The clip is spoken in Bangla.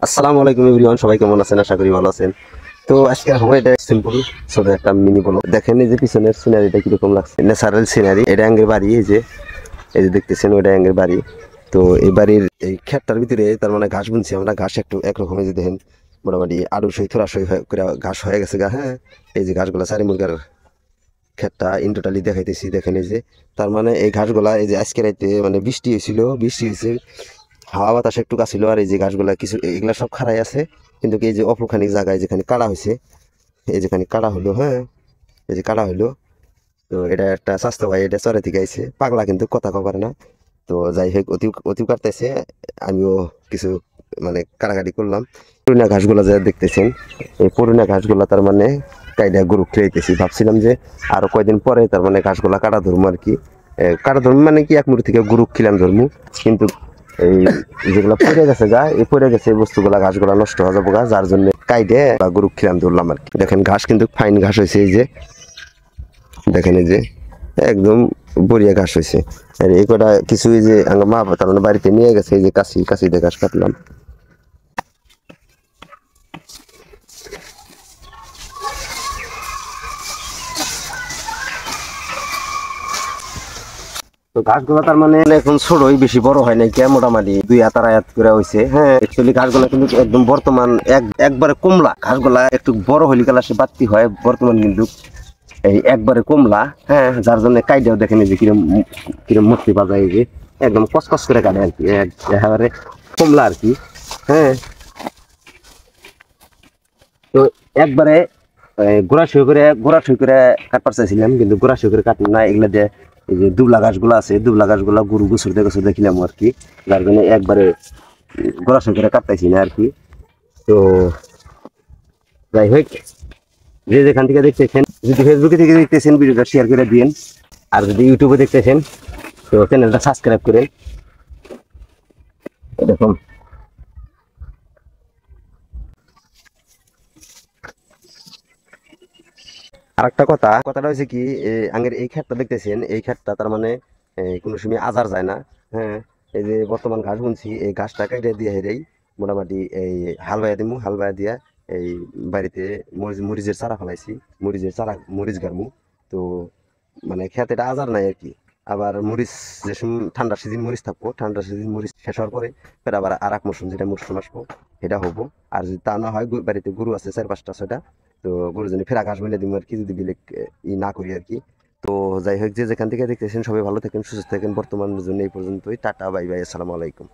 আসসালামু আলাইকুম এভরিওয়ান, সবাই কেমন আছেন? আশা করি ভালো আছেন। তো আজকে হবে এটা সিম্পল ছোট একটা মিনি ব্লগ। দেখেন এই যে পিছনের সিনারিটা কিরকম লাগছে, ন্যাচারাল সিনারি। এটা আঙ্গের বাড়ি, এই যে দেখতেছেন ওইটা আঙ্গের বাড়ি। তো এই বাড়ির এই ক্ষেতটার ভিতরে তার মানে ঘাস বুনছি আমরা। ঘাস একটু একরকম, এই যে দেখেন মোটামুটি আড়ু সই থোড়া সই করে ঘাস হয়ে গেছে গা। হ্যাঁ, এই যে ঘাসগুলা চারি মুরগার ক্ষেতটা ইন টোটালি দেখাইতেছি। দেখেন এই যে তার মানে এই ঘাসগুলা, এই যে আজকে রাইতে মানে বৃষ্টি হয়েছিল, বৃষ্টি হয়েছে, হাওয়া বাতাস একটু কাছিল। আর এই যে গাছগুলা কিছু এগুলা সব খাড়াই আছে, কিন্তু এই যে অপরখানিক জায়গায় যেখানে কাটা হয়েছে, এই যেখানে কাটা হলো, হ্যাঁ এই যে কাটা হলো। তো এটা একটা স্বাস্থ্য ভাই, এটা চরে থেকে আইছে, পাগলা কিন্তু কথা কবার না। তো যাই হোক, অতি অতি কাটতেছে, আমিও কিছু মানে কাটাকাটি করলাম। পুরোনা ঘাসগুলা যা দেখতেছেন, এই পুরোনা ঘাসগুলা তার মানে কাইডা গরু খেয়েছি। ভাবছিলাম যে আরো কয়দিন পরে তার মানে ঘাসগুলা কাটা ধরবো আর কি। কাটা ধরবো মানে কি, এক মুড়ি থেকে গরু খিলাম ধরবো, কিন্তু এই যেগুলা পড়ে গেছে গা, এই পড়ে গেছে এই বস্তুগুলা, ঘাসগুলা নষ্ট হয়ে যাবো গা, যার জন্য কাইডে বা গরু খিলাম ধরলাম আর কি। দেখেন ঘাস কিন্তু ফাইন ঘাস হয়েছে, এই যে দেখেন এই যে একদম বড়িয়া ঘাস হয়েছে। আর এই কটা কিছু এই যে আমার মা তার মানে বাড়িতে নিয়ে গেছে, এই যে কাশি কাশি দিয়ে ঘাস কাটলাম। তো ঘাসগুলো তার মানে এখন ছোটই, বেশি বড় হয় নাই, কে মোটামুটি 2 হাত করে হয়েছে। হ্যাঁ, একচুয়ালি ঘাসগুলা কিন্তু একদম বর্তমান একবারে কমলা। ঘাসগুলা একটু বড় হলি গেলে সে বাড়তি হয়, বর্তমান কিন্তু এই একবারে কমলা। হ্যাঁ, যার জন্য কাইডেও দেখেন এই যে কিরম কিরম মূর্তি বাজায়, এই যে একদম কসকস করে কাটে আর কি, একেবারে কমলা আর কি। হ্যাঁ, তো একবারে গোড়া সই করে কাটবার চাইছিলাম, কিন্তু গোড়া সই করে কাটলাম না। এগুলা দিয়ে এই যে দুবলা ঘাসগুলো আছে, দুবলা ঘাসগুলো গরু গুছুরতে গুছুরতে দেখলাম আর কি, যার জন্য একবারে গোড়া সই করে কাটতেছি না আর কি। তো যাই হোক, যে যেখান থেকে দেখতেছেন, যদি ফেসবুকে থেকে দেখতেছেন ভিডিওটা শেয়ার করে দিন, আর যদি ইউটিউবে দেখতেছেন তো চ্যানেলটা সাবস্ক্রাইব করে। এরকম আর একটা কথাটা হয়েছে কি, আগের এই ক্ষেতটা দেখতেছেন, এই ক্ষেতটা তার মানে কোনো সময় আজার যায় না। হ্যাঁ, এই যে বর্তমান ঘাস বুনছি, এই ঘাসটা কেটে দিয়ে হেরেই মোটামুটি এই হাল বাইয়া দিমু, হাল বাইয়া দিয়া এই বাড়িতে মরিচের চারা ফেলাইছি, মরিচের চারা, মরিচ গাড়মু। তো মানে খেতে এটা আজার নাই আর কি। আবার মরিচ যে সময় ঠান্ডার সিজন মরিচ থাকবো, ঠান্ডার সিজন মরিচ শেষ হওয়ার পরে ফের আবার আর এক মরশুম, যেটা মরশুম আসবো সেটা হবো। আর যদি তা না হয়, বাড়িতে গরু আছে 4-5টা 6টা, তো গরুর জন্য ফের আকাশ বলে দিব আর কি, যদি বিলেক ই না করি আর কি। তো যাই হোক, যে যেখান থেকে দেখতেছেন সবাই ভালো থাকেন, সুস্থ থাকেন। বর্তমানের জন্য এই পর্যন্তই। টাটা, বাই বাই, আসসালামু আলাইকুম।